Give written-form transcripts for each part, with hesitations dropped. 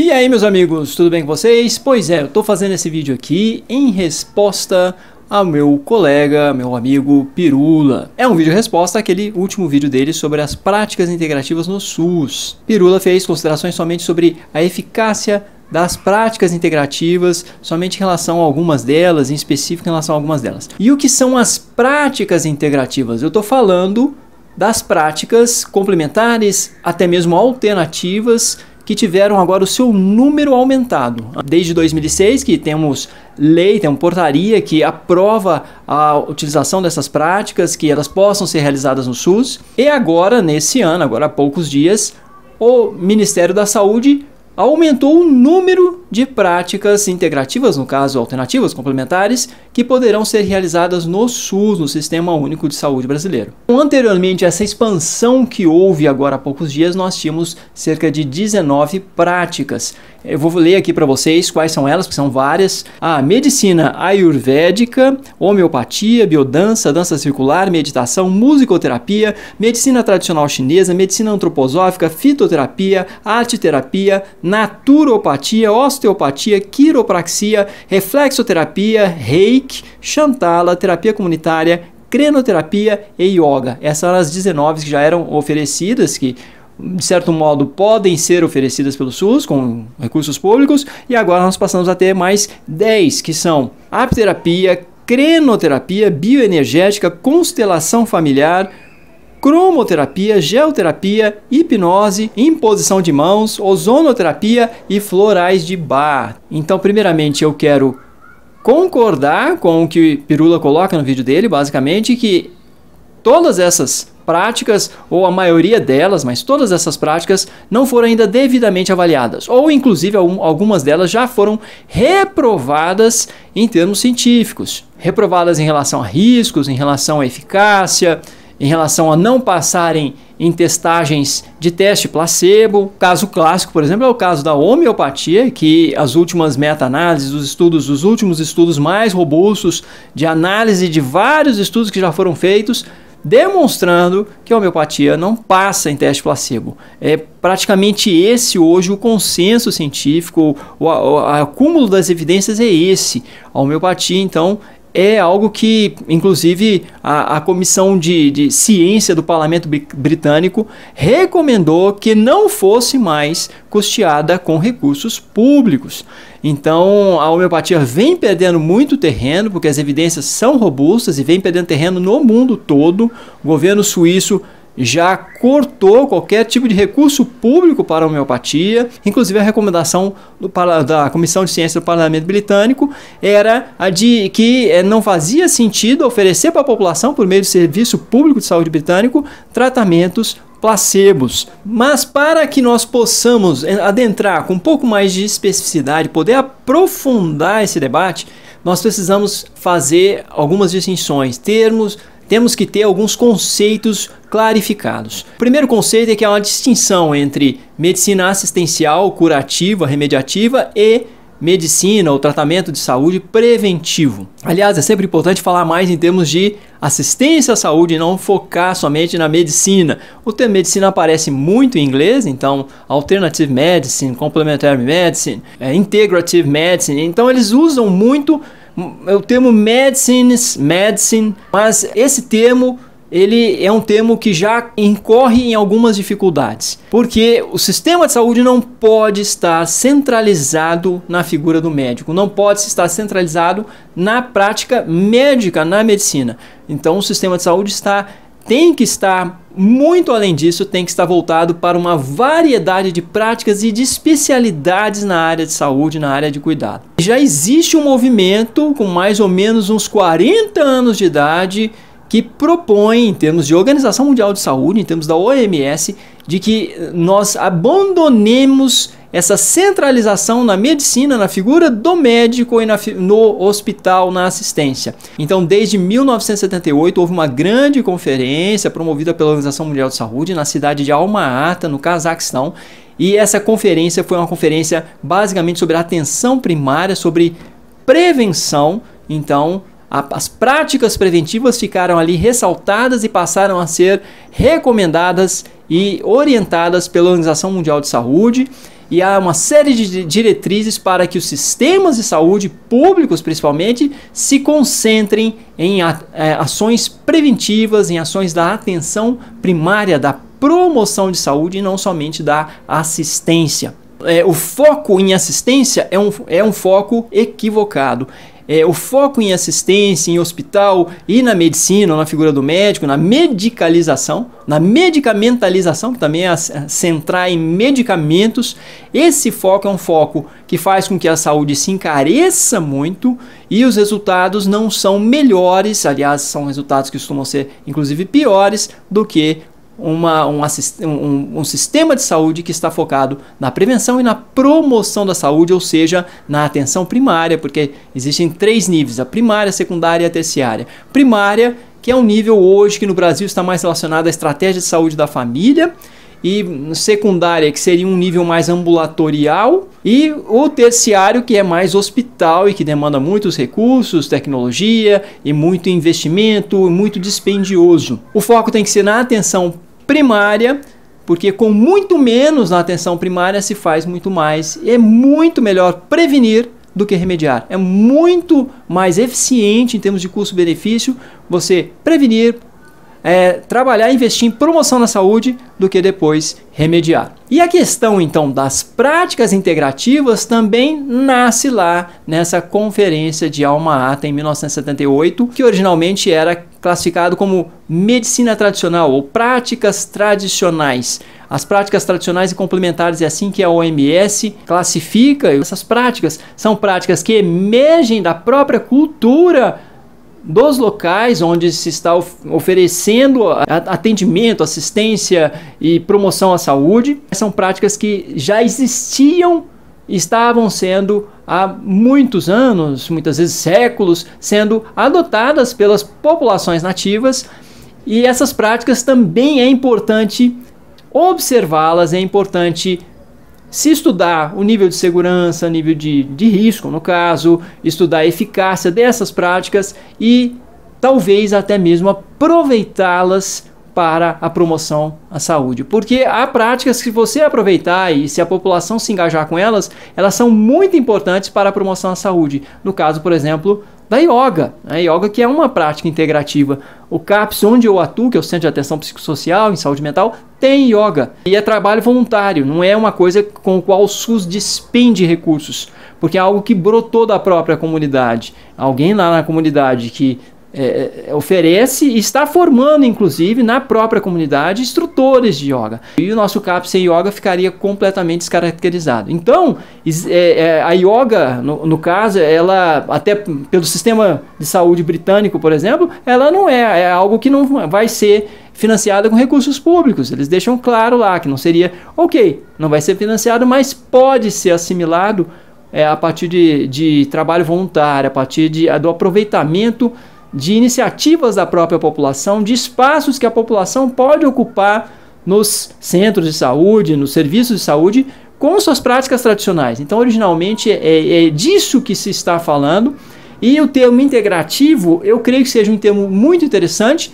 E aí, meus amigos, tudo bem com vocês? Pois é, eu tô fazendo esse vídeo aqui em resposta ao meu colega, meu amigo Pirula. É um vídeo resposta àquele último vídeo dele sobre as práticas integrativas no SUS. Pirula fez considerações somente sobre a eficácia das práticas integrativas, somente em relação a algumas delas, em específico em relação a algumas delas. E o que são as práticas integrativas? Eu estou falando das práticas complementares, até mesmo alternativas, que tiveram agora o seu número aumentado. Desde 2006 que temos lei, tem uma portaria que aprova a utilização dessas práticas, que elas possam ser realizadas no SUS. E agora, nesse ano, agora há poucos dias, o Ministério da Saúde aumentou o número de práticas integrativas, no caso alternativas, complementares, que poderão ser realizadas no SUS, no Sistema Único de Saúde brasileiro. Anteriormente a essa expansão que houve agora há poucos dias, nós tínhamos cerca de 19 práticas. Eu vou ler aqui para vocês quais são elas, porque são várias. A medicina ayurvédica, homeopatia, biodança, dança circular, meditação, musicoterapia, medicina tradicional chinesa, medicina antroposófica, fitoterapia, arteterapia, naturopatia, osteopatia, quiropraxia, reflexoterapia, reiki, chantala, terapia comunitária, crenoterapia e yoga. Essas são as 19 que já eram oferecidas, que de certo modo podem ser oferecidas pelo SUS com recursos públicos, e agora nós passamos a ter mais 10, que são apterapia, crenoterapia, bioenergética, constelação familiar, cromoterapia, geoterapia, hipnose, imposição de mãos, ozonoterapia e florais de Bach. Então, primeiramente, eu quero concordar com o que Pirula coloca no vídeo dele, basicamente, que todas essas práticas, ou a maioria delas, mas todas essas práticas não foram ainda devidamente avaliadas, ou inclusive algumas delas já foram reprovadas em termos científicos, reprovadas em relação a riscos, em relação à eficácia, em relação a não passarem em testagens de teste placebo. Caso clássico, por exemplo, é o caso da homeopatia, que as últimas meta-análises dos estudos, os últimos estudos mais robustos de análise de vários estudos que já foram feitos, demonstrando que a homeopatia não passa em teste placebo. É praticamente esse hoje o consenso científico, o acúmulo das evidências é esse. A homeopatia, então, é algo que, inclusive, a Comissão de Ciência do Parlamento Britânico recomendou que não fosse mais custeada com recursos públicos. Então, a homeopatia vem perdendo muito terreno, porque as evidências são robustas e vem perdendo terreno no mundo todo. O governo suíço já cortou qualquer tipo de recurso público para a homeopatia. Inclusive, a recomendação da Comissão de Ciência do Parlamento Britânico era a de que não fazia sentido oferecer para a população, por meio do Serviço Público de Saúde britânico, tratamentos placebos. Mas para que nós possamos adentrar com um pouco mais de especificidade, poder aprofundar esse debate, nós precisamos fazer algumas distinções, temos que ter alguns conceitos clarificados. O primeiro conceito é que há uma distinção entre medicina assistencial, curativa, remediativa e medicina ou tratamento de saúde preventivo. Aliás, é sempre importante falar mais em termos de assistência à saúde e não focar somente na medicina. O termo medicina aparece muito em inglês, então alternative medicine, complementary medicine, integrative medicine. Então eles usam muito o termo medicine, mas esse termo ele é um termo que já incorre em algumas dificuldades, porque o sistema de saúde não pode estar centralizado na figura do médico, não pode estar centralizado na prática médica, na medicina. Então o sistema de saúde tem que estar muito além disso, tem que estar voltado para uma variedade de práticas e de especialidades na área de saúde, na área de cuidado. Já existe um movimento com mais ou menos uns 40 anos de idade que propõe, em termos de Organização Mundial de Saúde, em termos da OMS, de que nós abandonemos essa centralização na medicina, na figura do médico e no hospital, na assistência. Então, desde 1978, houve uma grande conferência promovida pela Organização Mundial de Saúde na cidade de Alma-Ata, no Cazaquistão, e essa conferência foi uma conferência basicamente sobre atenção primária, sobre prevenção. Então, as práticas preventivas ficaram ali ressaltadas e passaram a ser recomendadas e orientadas pela Organização Mundial de Saúde. e há uma série de diretrizes para que os sistemas de saúde, públicos principalmente, se concentrem em ações preventivas, em ações da atenção primária, da promoção de saúde e não somente da assistência. O foco em assistência é um foco equivocado. O foco em assistência, em hospital e na medicina, na figura do médico, na medicalização, na medicamentalização, que também é centrar em medicamentos, esse foco é um foco que faz com que a saúde se encareça muito e os resultados não são melhores, aliás, são resultados que costumam ser inclusive piores do que um sistema de saúde que está focado na prevenção e na promoção da saúde, ou seja, na atenção primária, porque existem 3 níveis, a primária, a secundária e a terciária. Primária, que é um nível hoje que no Brasil está mais relacionado à estratégia de saúde da família, e secundária, que seria um nível mais ambulatorial, e o terciário, que é mais hospital e que demanda muitos recursos, tecnologia e muito investimento, muito dispendioso. O foco tem que ser na atenção primária, porque com muito menos na atenção primária se faz muito mais. É muito melhor prevenir do que remediar. É muito mais eficiente em termos de custo-benefício você prevenir, trabalhar e investir em promoção da saúde do que depois remediar. E a questão então das práticas integrativas também nasce lá nessa conferência de Alma Ata em 1978, que originalmente era classificado como medicina tradicional ou práticas tradicionais. As práticas tradicionais e complementares é assim que a OMS classifica. Essas práticas são práticas que emergem da própria cultura dos locais onde se está oferecendo atendimento, assistência e promoção à saúde. São práticas que já existiam, estavam sendo há muitos anos, muitas vezes séculos, sendo adotadas pelas populações nativas, e essas práticas também é importante observá-las, é importante se estudar o nível de segurança, nível de risco, no caso, estudar a eficácia dessas práticas e talvez até mesmo aproveitá-las para a promoção à saúde. Porque há práticas que, se você aproveitar e se a população se engajar com elas, elas são muito importantes para a promoção à saúde. No caso, por exemplo, da yoga. A yoga, que é uma prática integrativa. O CAPS, onde eu atuo, que é o Centro de Atenção Psicossocial em Saúde Mental, tem yoga. E é trabalho voluntário, não é uma coisa com a qual o SUS despende recursos, porque é algo que brotou da própria comunidade. Alguém lá na comunidade que oferece e está formando, inclusive, na própria comunidade, instrutores de yoga. E o nosso CAPS sem yoga ficaria completamente descaracterizado. Então, a yoga, no caso, ela, até pelo sistema de saúde britânico, por exemplo, ela não é algo que não vai ser financiada com recursos públicos. Eles deixam claro lá que não seria, não vai ser financiado, mas pode ser assimilado a partir de trabalho voluntário, a partir do aproveitamento de iniciativas da própria população, de espaços que a população pode ocupar nos centros de saúde, nos serviços de saúde, com suas práticas tradicionais. Então, originalmente, é disso que se está falando. E o termo integrativo, eu creio que seja um termo muito interessante,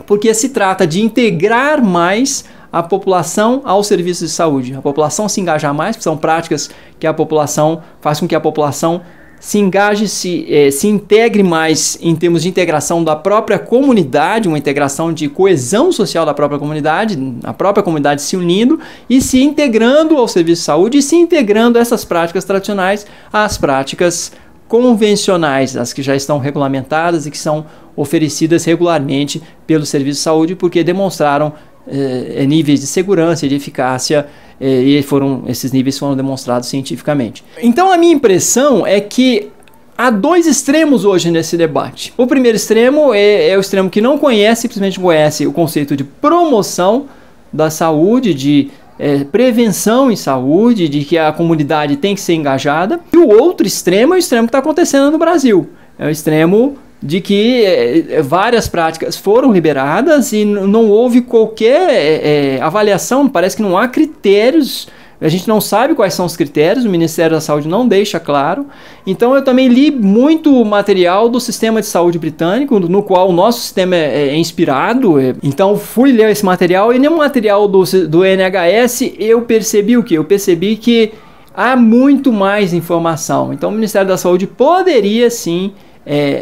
porque se trata de integrar mais a população aos serviços de saúde. A população se engajar mais, porque são práticas que a população faz com que a população se engaje, se integre mais em termos de integração da própria comunidade, uma integração de coesão social da própria comunidade, a própria comunidade se unindo e se integrando ao serviço de saúde e se integrando essas práticas tradicionais às práticas convencionais, as que já estão regulamentadas e que são oferecidas regularmente pelo serviço de saúde, porque demonstraram níveis de segurança e de eficácia, e esses níveis foram demonstrados cientificamente. Então a minha impressão é que há 2 extremos hoje nesse debate. O primeiro extremo é o extremo que não conhece, simplesmente conhece o conceito de promoção da saúde, de prevenção em saúde, de que a comunidade tem que ser engajada. E o outro extremo é o extremo que está acontecendo no Brasil. É o extremo de que várias práticas foram liberadas e não houve qualquer avaliação, parece que não há critérios A gente não sabe quais são os critérios, o Ministério da Saúde não deixa claro. Então eu também li muito material do sistema de saúde britânico, no qual o nosso sistema é inspirado. Então fui ler esse material e no material do NHS eu percebi o quê? Eu percebi que há muito mais informação. Então o Ministério da Saúde poderia sim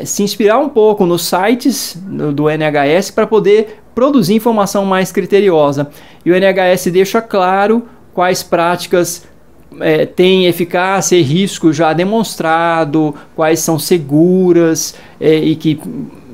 se inspirar um pouco nos sites do NHS para poder produzir informação mais criteriosa. E o NHS deixa claro quais práticas têm eficácia e risco já demonstrado, quais são seguras e que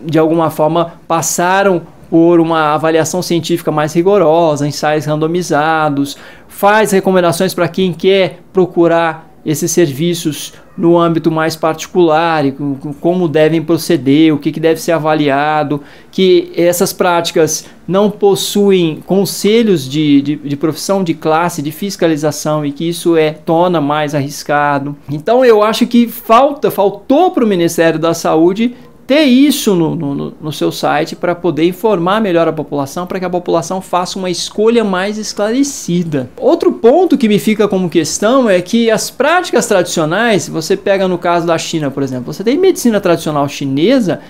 de alguma forma passaram por uma avaliação científica mais rigorosa, ensaios randomizados, faz recomendações para quem quer procurar esses serviços no âmbito mais particular, e como devem proceder, o que deve ser avaliado, que essas práticas não possuem conselhos de profissão de classe, de fiscalização, e que isso torna mais arriscado. Então eu acho que faltou para o Ministério da Saúde ter isso no seu site para poder informar melhor a população, para que a população faça uma escolha mais esclarecida. Outro ponto que me fica como questão é que as práticas tradicionais, você pega no caso da China, por exemplo, você tem medicina tradicional chinesa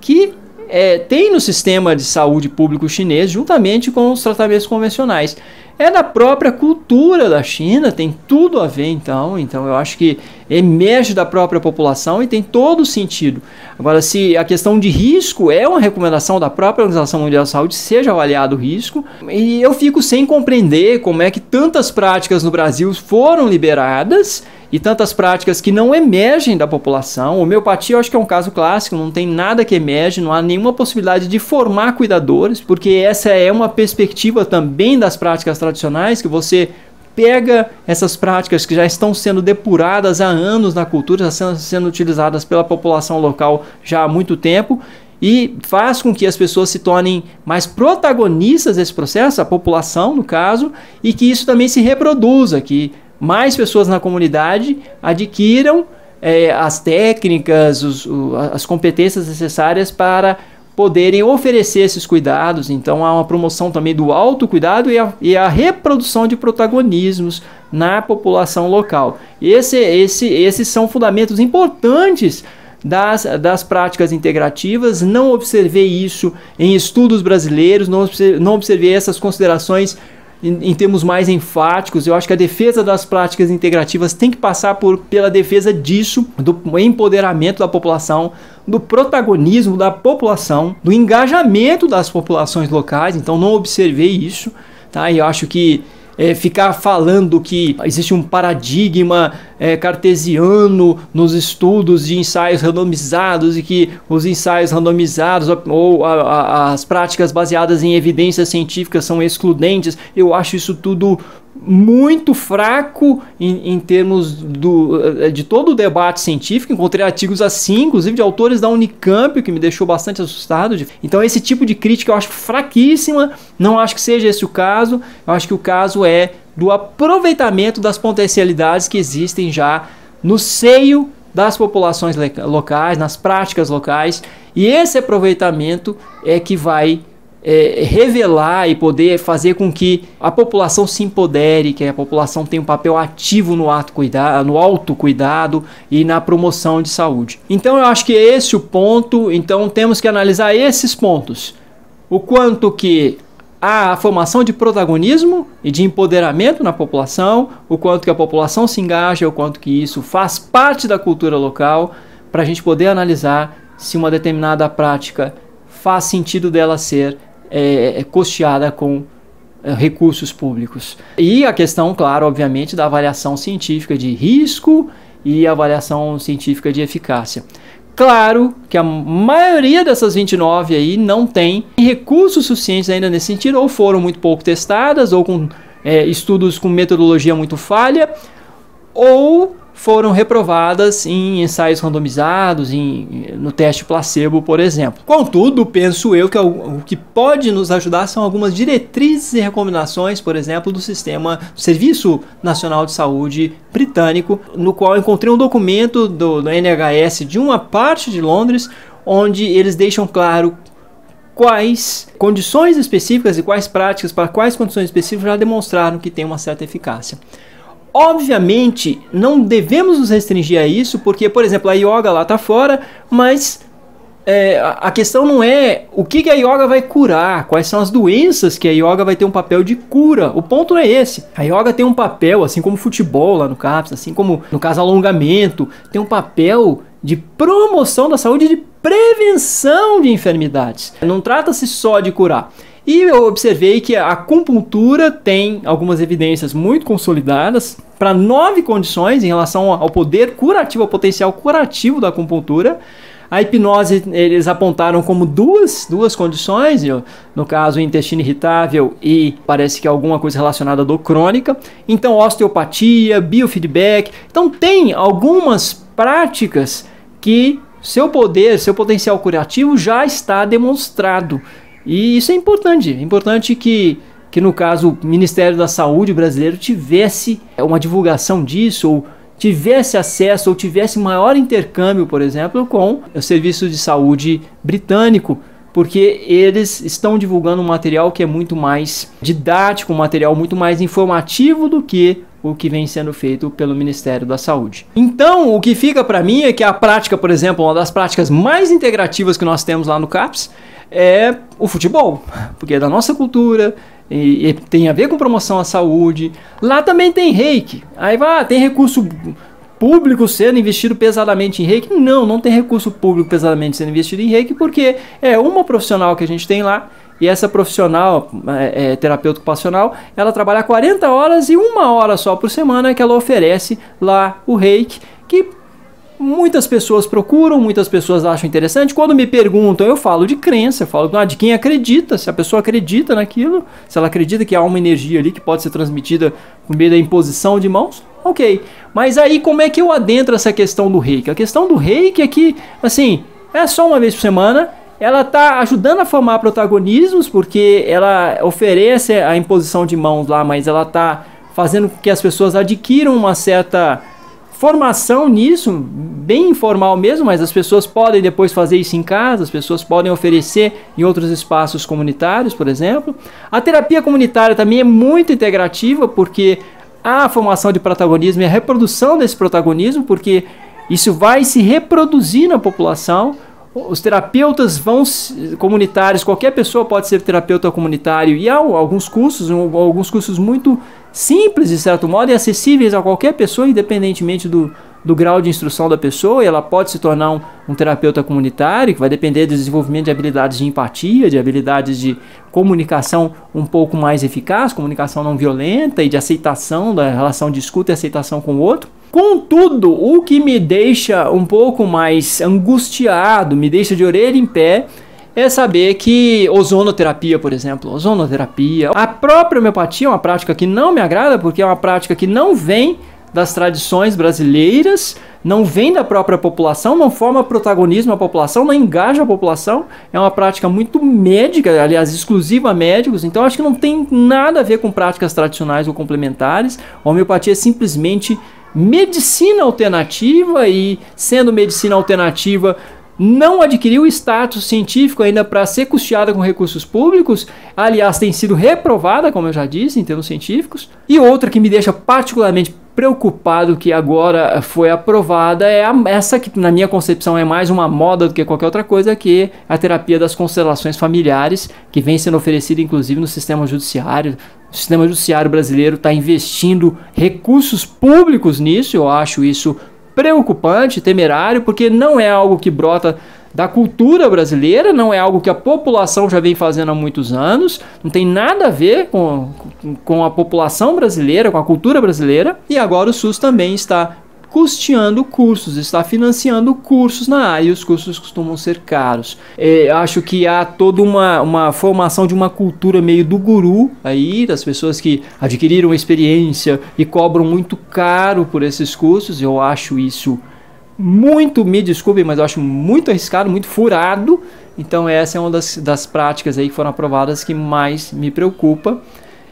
que tem no sistema de saúde público chinês juntamente com os tratamentos convencionais. É da própria cultura da China, tem tudo a ver então eu acho que emerge da própria população e tem todo sentido. Agora, se a questão de risco é uma recomendação da própria Organização Mundial da Saúde, seja avaliado o risco, e eu fico sem compreender como é que tantas práticas no Brasil foram liberadas e tantas práticas que não emergem da população. Homeopatia eu acho que é um caso clássico, não tem nada que emerge, não há nenhuma possibilidade de formar cuidadores, porque essa é uma perspectiva também das práticas tradicionais, que você pega essas práticas que já estão sendo depuradas há anos na cultura, já sendo utilizadas pela população local já há muito tempo, e faz com que as pessoas se tornem mais protagonistas desse processo, a população no caso, e que isso também se reproduza, que mais pessoas na comunidade adquiram as técnicas, as competências necessárias para poderem oferecer esses cuidados. Então há uma promoção também do autocuidado e a reprodução de protagonismos na população local. Esses são fundamentos importantes das práticas integrativas. Não observei isso em estudos brasileiros, não observei essas considerações em termos mais enfáticos. Eu acho que a defesa das práticas integrativas tem que passar pela defesa disso, do empoderamento da população, do protagonismo da população, do engajamento das populações locais. Então não observei isso, tá? E eu acho que ficar falando que existe um paradigma cartesiano nos estudos de ensaios randomizados e que os ensaios randomizados ou as práticas baseadas em evidências científicas são excludentes, eu acho isso tudo muito fraco em termos de todo o debate científico. Encontrei artigos assim, inclusive de autores da Unicamp, que me deixou bastante assustado. Então esse tipo de crítica eu acho fraquíssima, não acho que seja esse o caso. Eu acho que o caso é do aproveitamento das potencialidades que existem já no seio das populações locais, nas práticas locais, e esse aproveitamento é que vai revelar e poder fazer com que a população se empodere, que a população tenha um papel ativo no autocuidado e na promoção de saúde. Então eu acho que é esse o ponto. Então temos que analisar esses pontos: o quanto que há a formação de protagonismo e de empoderamento na população, o quanto que a população se engaja, o quanto que isso faz parte da cultura local, para a gente poder analisar se uma determinada prática faz sentido dela ser custeada com recursos públicos. E a questão, claro, obviamente, da avaliação científica de risco e avaliação científica de eficácia. Claro que a maioria dessas 29 aí não tem recursos suficientes ainda nesse sentido, ou foram muito pouco testadas, ou com estudos com metodologia muito falha, ou foram reprovadas em ensaios randomizados, no teste placebo, por exemplo. Contudo, penso eu que o que pode nos ajudar são algumas diretrizes e recomendações, por exemplo, do Serviço Nacional de Saúde britânico, no qual encontrei um documento do NHS de uma parte de Londres, onde eles deixam claro quais condições específicas e quais práticas para quais condições específicas já demonstraram que tem uma certa eficácia. Obviamente, não devemos nos restringir a isso, porque, por exemplo, a yoga lá tá fora, mas a questão não é o que a yoga vai curar, quais são as doenças que a yoga vai ter um papel de cura. O ponto não é esse. A yoga tem um papel, assim como o futebol lá no CAPS, assim como no caso alongamento, tem um papel de promoção da saúde e de prevenção de enfermidades. Não trata-se só de curar. E eu observei que a acupuntura tem algumas evidências muito consolidadas para 9 condições em relação ao poder curativo, ao potencial curativo da acupuntura. A hipnose eles apontaram como duas condições, no caso o intestino irritável e parece que alguma coisa relacionada à dor crônica. Então osteopatia, biofeedback. Então tem algumas práticas que seu potencial curativo já está demonstrado. E isso é importante que no caso o Ministério da Saúde brasileiro tivesse uma divulgação disso, ou tivesse acesso, ou tivesse maior intercâmbio, por exemplo, com o Serviço de Saúde britânico, porque eles estão divulgando um material que é muito mais didático, um material muito mais informativo do que o que vem sendo feito pelo Ministério da Saúde. Então, o que fica para mim é que a prática, por exemplo, uma das práticas mais integrativas que nós temos lá no CAPS é o futebol, porque é da nossa cultura e tem a ver com promoção à saúde. Lá também tem reiki, aí tem recurso público sendo investido pesadamente em reiki? Não tem recurso público pesadamente sendo investido em reiki, porque é uma profissional que a gente tem lá, e essa profissional, terapeuta ocupacional, ela trabalha 40 horas e 1 hora só por semana que ela oferece lá o reiki, que muitas pessoas procuram, muitas pessoas acham interessante. Quando me perguntam, eu falo de crença, eu falo de quem acredita, se a pessoa acredita naquilo, se ela acredita que há uma energia ali que pode ser transmitida por meio da imposição de mãos, ok. Mas aí como é que eu adentro essa questão do reiki? A questão do reiki é que, assim, é só uma vez por semana. Ela está ajudando a formar protagonismos, porque ela oferece a imposição de mãos lá, mas ela está fazendo com que as pessoas adquiram uma certa formação nisso, bem informal mesmo, mas as pessoas podem depois fazer isso em casa, as pessoas podem oferecer em outros espaços comunitários, por exemplo. A terapia comunitária também é muito integrativa, porque há a formação de protagonismo e a reprodução desse protagonismo, porque isso vai se reproduzir na população. Os terapeutas comunitários, qualquer pessoa pode ser terapeuta comunitário, e há alguns cursos muito simples, de certo modo, e acessíveis a qualquer pessoa, independentemente do grau de instrução da pessoa, e ela pode se tornar um terapeuta comunitário, que vai depender do desenvolvimento de habilidades de empatia, de habilidades de comunicação um pouco mais eficaz, comunicação não violenta e de aceitação, da relação de escuta e aceitação com o outro. Contudo, o que me deixa um pouco mais angustiado, me deixa de orelha em pé, é saber que ozonoterapia, por exemplo, a própria homeopatia é uma prática que não me agrada, porque é uma prática que não vem das tradições brasileiras, não vem da própria população, não forma protagonismo à população, não engaja a população, é uma prática muito médica, aliás, exclusiva a médicos, então acho que não tem nada a ver com práticas tradicionais ou complementares. A homeopatia é simplesmente medicina alternativa, e sendo medicina alternativa não adquiriu status científico ainda para ser custeada com recursos públicos. Aliás, tem sido reprovada, como eu já disse, em termos científicos. E outra que me deixa particularmente preocupado, que agora foi aprovada, é essa que na minha concepção é mais uma moda do que qualquer outra coisa, que é a terapia das constelações familiares, que vem sendo oferecida inclusive no sistema judiciário. O sistema judiciário brasileiro está investindo recursos públicos nisso. Eu acho isso preocupante, temerário, porque não é algo que brota da cultura brasileira, não é algo que a população já vem fazendo há muitos anos, não tem nada a ver com a população brasileira, com a cultura brasileira. E agora o SUS também está custeando cursos, está financiando cursos na área, e os cursos costumam ser caros. Acho que há toda uma formação de uma cultura meio do guru aí, das pessoas que adquiriram experiência e cobram muito caro por esses cursos. Eu acho isso muito, me desculpem, mas eu acho muito arriscado, muito furado. Então essa é uma das práticas aí que foram aprovadas que mais me preocupa.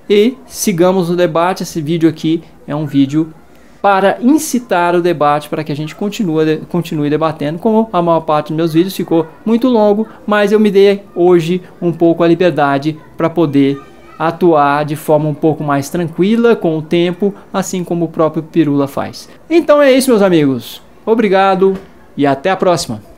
E sigamos no debate. Esse vídeo aqui é um vídeo para incitar o debate, para que a gente continue debatendo. Como a maior parte dos meus vídeos ficou muito longo, mas eu me dei hoje um pouco a liberdade para poder atuar de forma um pouco mais tranquila com o tempo, assim como o próprio Pirula faz. Então é isso, meus amigos. Obrigado e até a próxima.